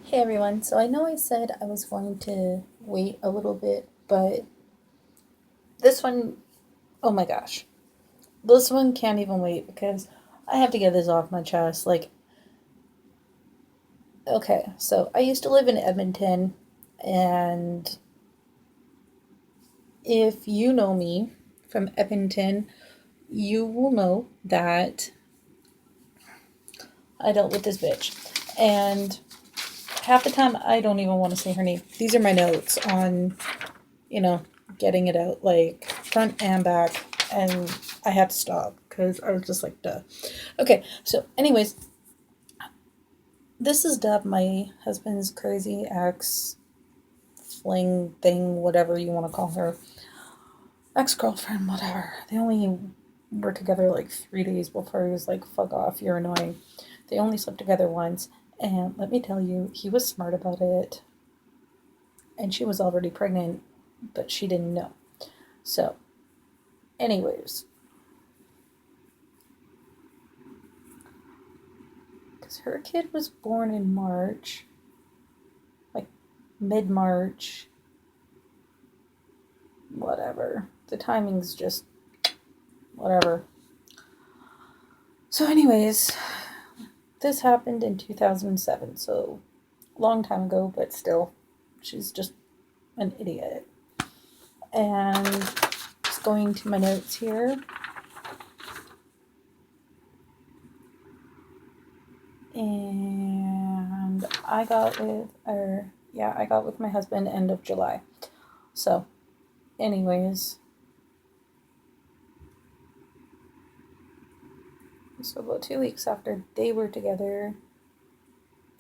Hey everyone, so I know I said I was going to wait a little bit, but this one, oh my gosh, this one can't even wait because I have to get this off my chest. Okay, so I used to live in Edmonton, and if you know me from Edmonton, you will know that I dealt with this bitch. And half the time, I don't even want to say her name. These are my notes on, you know, getting it out, like front and back. And I had to stop because I was just like, duh. Okay, so, anyways, this is Deb, my husband's crazy ex fling thing, whatever you want to call her. Ex girlfriend, whatever. They only were together like 3 days before he was like, fuck off, you're annoying. They only slept together once. And let me tell you, he was smart about it. And she was already pregnant, but she didn't know. So, anyways, because her kid was born in March, like mid March, whatever. The timing's just whatever. So, anyways, this happened in 2007, so long time ago, but still, she's just an idiot. And just going to my notes here. And I got with my husband end of July. So, anyways, so about 2 weeks after they were together,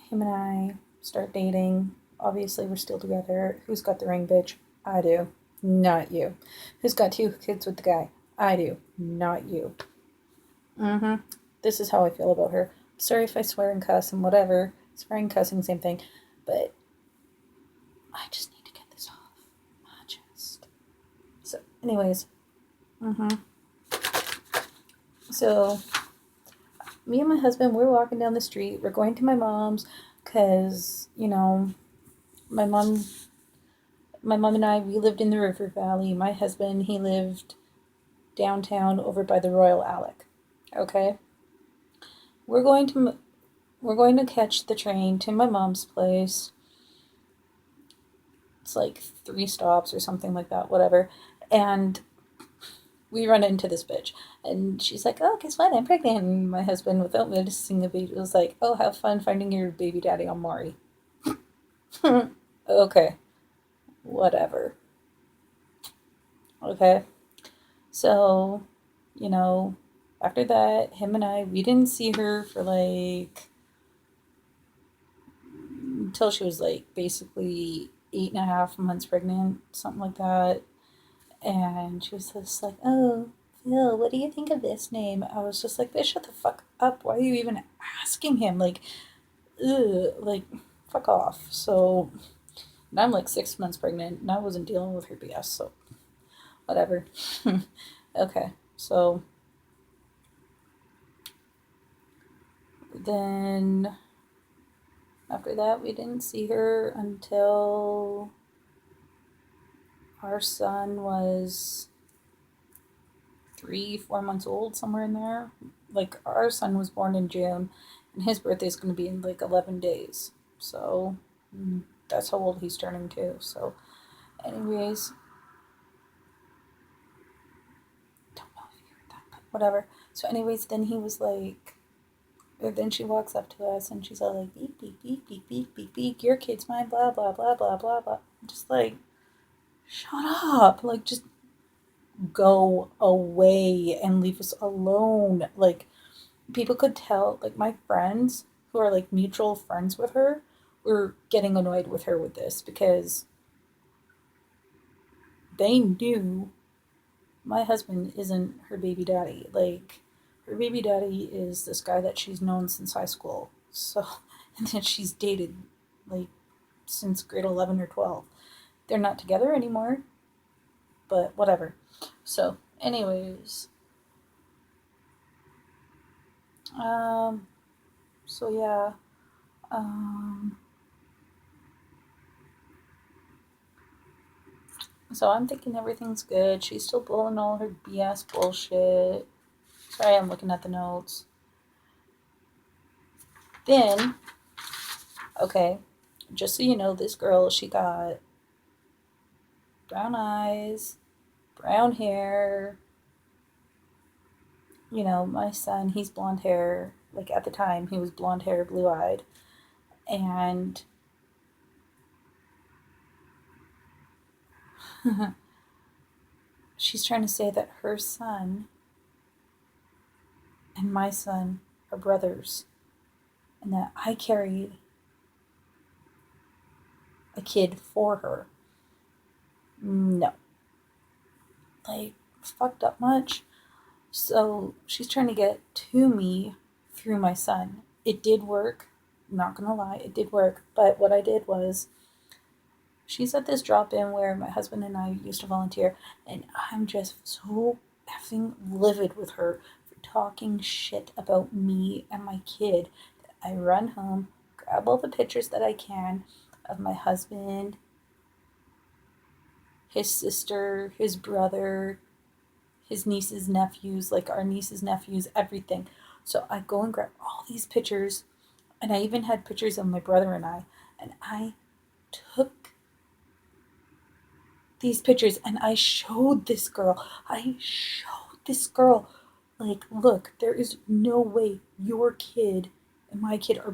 him and I start dating. Obviously, we're still together. Who's got the ring, bitch? I do. Not you. Who's got 2 kids with the guy? I do. Not you. Mm-hmm. This is how I feel about her. Sorry if I swear and cuss and whatever. Swearing, cussing, same thing. But I just need to get this off my chest. So, anyways. Mm-hmm. So, me and my husband, we're walking down the street. We're going to my mom's because, my mom my mom and I, we lived in the River Valley. My husband, he lived downtown over by the Royal Alec. Okay? We're going to we're going to catch the train to my mom's place. It's like 3 stops or something like that, whatever. And we run into this bitch. And she's like, "Oh, guess what? I'm pregnant." And my husband, without noticing the baby, was like, "Oh, have fun finding your baby daddy on Maury." Okay, whatever. Okay. So, you know, after that, him and I, we didn't see her for like until she was like basically 8.5 months pregnant, something like that. And she was just like, "Oh, Phil, what do you think of this name?" I was just like, "Bitch, shut the fuck up. Why are you even asking him? Like, ugh, like, fuck off." So, and I'm like 6 months pregnant and I wasn't dealing with her BS, so whatever. Okay, so then after that, we didn't see her until our son was 3, 4 months old, somewhere in there. Like, our son was born in June, and his birthday is going to be in like 11 days. So, that's how old he's turning too. So, anyways, don't know if you heard that, but whatever. So, anyways, then he was like, or then she walks up to us and she's all like, "Beep, beep, beep, beep, beep, beep, beep, your kid's mine, blah, blah, blah, blah, blah, blah." I'm just like, shut up. Like, just go away and leave us alone. Like, people could tell, like, my friends who are like mutual friends with her were getting annoyed with her with this because they knew my husband isn't her baby daddy. Like, her baby daddy is this guy that she's known since high school. So, and then she's dated like since grade 11 or 12. They're not together anymore, but whatever. So, anyways, um, so yeah, um, So I'm thinking everything's good. She's still pulling all her BS bullshit. Sorry, I'm looking at the notes. Then, okay, just so you know, this girl, she got brown eyes, brown hair. You know, my son, he's blonde hair. Like at the time, he was blonde hair, blue eyed. And she's trying to say that her son and my son are brothers and that I carried a kid for her. No. Like, fucked up much. So she's trying to get to me through my son. It did work. I'm not gonna lie, it did work. But what I did was, she's at this drop in where my husband and I used to volunteer, and I'm just so effing livid with her for talking shit about me and my kid. I run home, grab all the pictures that I can of my husband, his sister, his brother, his nieces, nephews, like our nieces, nephews, everything. So I go and grab all these pictures, and I even had pictures of my brother and I took these pictures and I showed this girl. I showed this girl, like, look, there is no way your kid and my kid are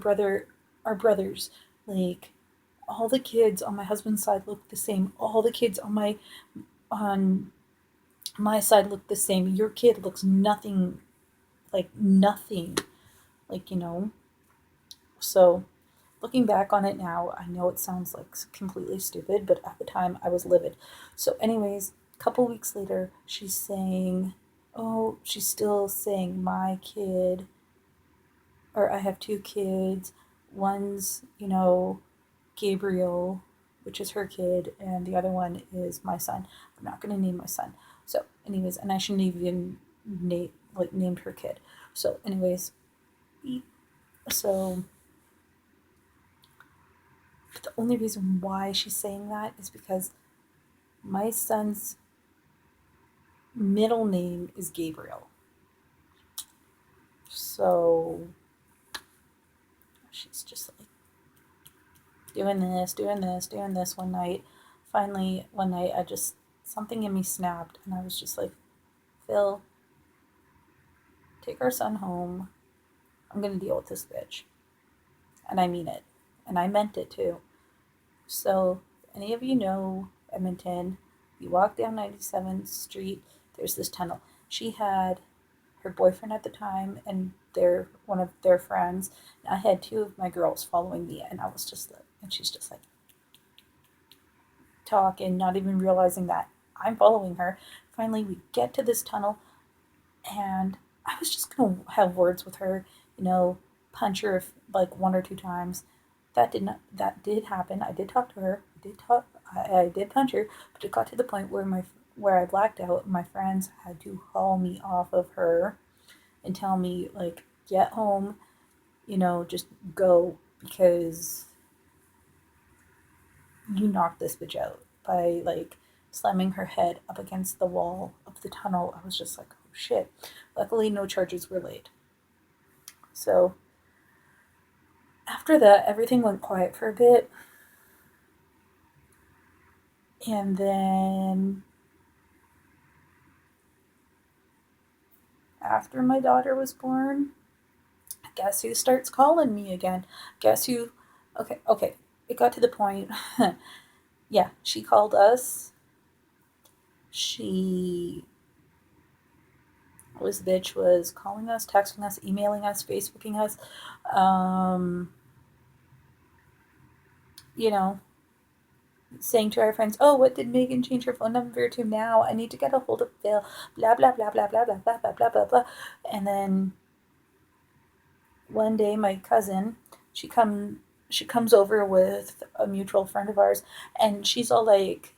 brothers. Like, all the kids on my husband's side look the same. All the kids on my side look the same. Your kid looks nothing like nothing. Like, you know. So looking back on it now, I know it sounds like completely stupid, but at the time I was livid. So, anyways, a couple weeks later, she's saying, oh, she's still saying my kid, or I have two kids. One's, you know, Gabriel, which is her kid, and the other one is my son. I'm not going to name my son. So, anyways, and I shouldn't even named her kid. So, anyways, so but the only reason why she's saying that is because my son's middle name is Gabriel. So she's just like doing this one night. Finally, one night, something in me snapped, and I was just like, Phil, take our son home. I'm going to deal with this bitch. And I mean it. And I meant it too. So, if any of you know Edmonton, you walk down 97th Street, there's this tunnel. She had her boyfriend at the time and one of their friends. And I had two of my girls following me, and I was just like, and she's just like talking, not even realizing that I'm following her. Finally, we get to this tunnel, and I was just gonna have words with her, you know, punch her like one or two times. That did happen. I did talk to her. I did punch her, but it got to the point where I blacked out. My friends had to haul me off of her and tell me like, get home, you know, just go because you knocked this bitch out by like slamming her head up against the wall of the tunnel. I was just like, oh shit. Luckily, no charges were laid. So after that, everything went quiet for a bit. And then after my daughter was born, guess who starts calling me again? Guess who? Okay. It got to the point. Yeah, she called us. She was bitch was calling us, texting us, emailing us, Facebooking us. Um, you know, saying to our friends, "Oh, what did Megan change her phone number to now? I need to get a hold of Phil." Blah blah blah blah blah blah blah blah blah blah blah. And then one day, my cousin, she come she comes over with a mutual friend of ours, and she's all like,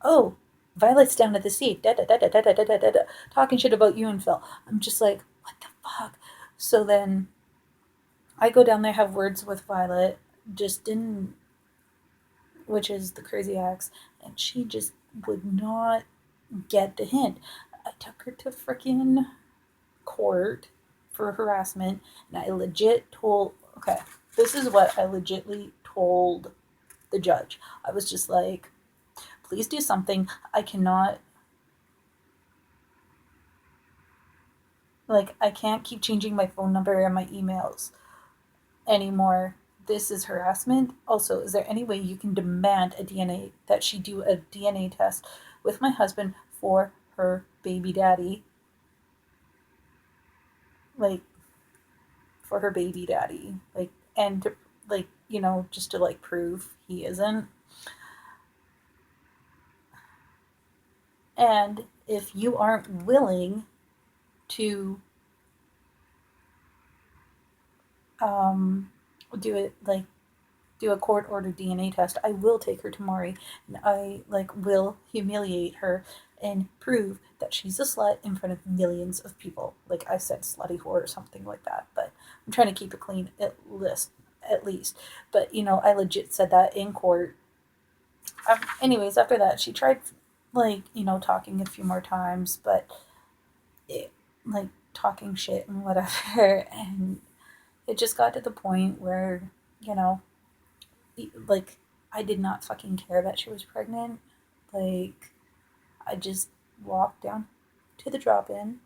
"Oh, Violet's down at the sea, da da da da da da da da da, talking shit about you and Phil." I'm just like, what the fuck? So then I go down there, have words with Violet, just didn't, which is the crazy ex, and she just would not get the hint. I took her to freaking court for harassment, and I legit told, okay, this is what I legitly told the judge. I was just like, please do something. I cannot, like, I can't keep changing my phone number and my emails anymore. This is harassment. Also, is there any way you can demand that she do a DNA test with my husband for her baby daddy? Like, for her baby daddy. Like, and to, like, just to like prove he isn't. And if you aren't willing to um, do it, like, do a court ordered DNA test, I will take her to Maury, and I like will humiliate her and prove that she's a slut in front of millions of people. Like I said, slutty whore or something like that. But I'm trying to keep it clean at least. But I legit said that in court. Anyways, after that, she tried like talking a few more times, but it, like talking shit and whatever, and it just got to the point where you know like I did not fucking care that she was pregnant. Like I just walked down to the drop-in,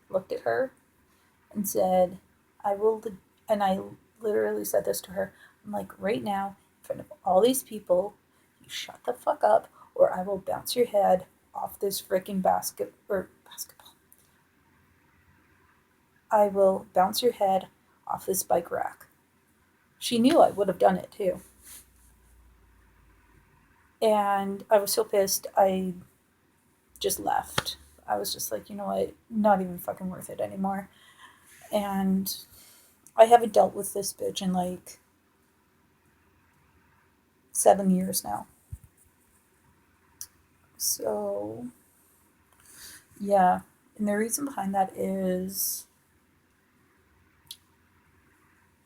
looked at her, and said, "I will." And I literally said this to her. I'm like, right now, in front of all these people, you shut the fuck up, or I will bounce your head off this freaking basketball. I will bounce your head off this bike rack. She knew I would have done it too. And I was so pissed, I just left. I was just like, you know what, not even fucking worth it anymore. And I haven't dealt with this bitch in like 7 years now. So, yeah. And the reason behind that is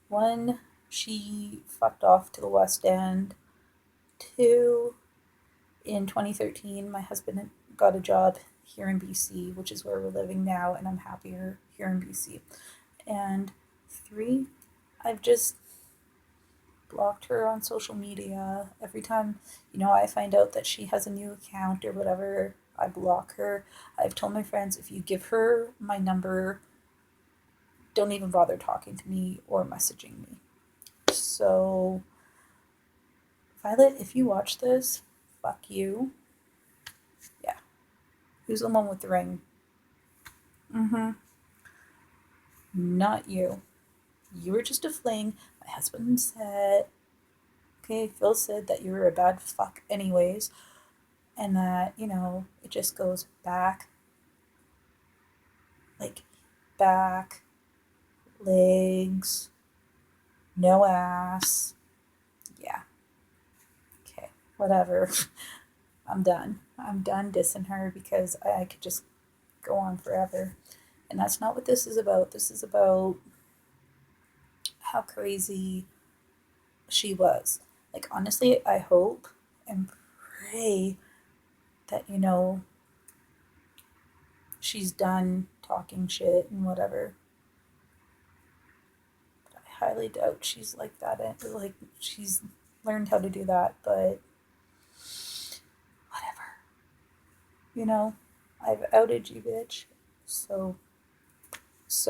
one, she fucked off to the West End. Two, in 2013, my husband got a job here in BC, which is where we're living now, and I'm happier here in BC. And three, I've just blocked her on social media. Every time, I find out that she has a new account or whatever, I block her. I've told my friends, if you give her my number, don't even bother talking to me or messaging me. So, Violet, if you watch this, fuck you. Yeah. Who's the one with the ring? Mm-hmm. Not you. You were just a fling. My husband said, okay, Phil said that you were a bad fuck anyways, and that, it just goes back, like, back, legs, no ass. Yeah. Okay. Whatever. I'm done. I'm done dissing her because I could just go on forever. And that's not what this is about. This is about how crazy she was. Like, honestly, I hope and pray that, she's done talking shit and whatever. But I highly doubt she's like that. Like, she's learned how to do that, but whatever. I've outed you, bitch. So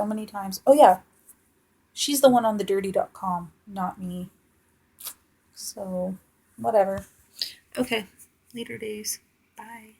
many times. Oh, yeah. She's the one on the dirty.com, not me. So, whatever. Okay. Later days. Bye.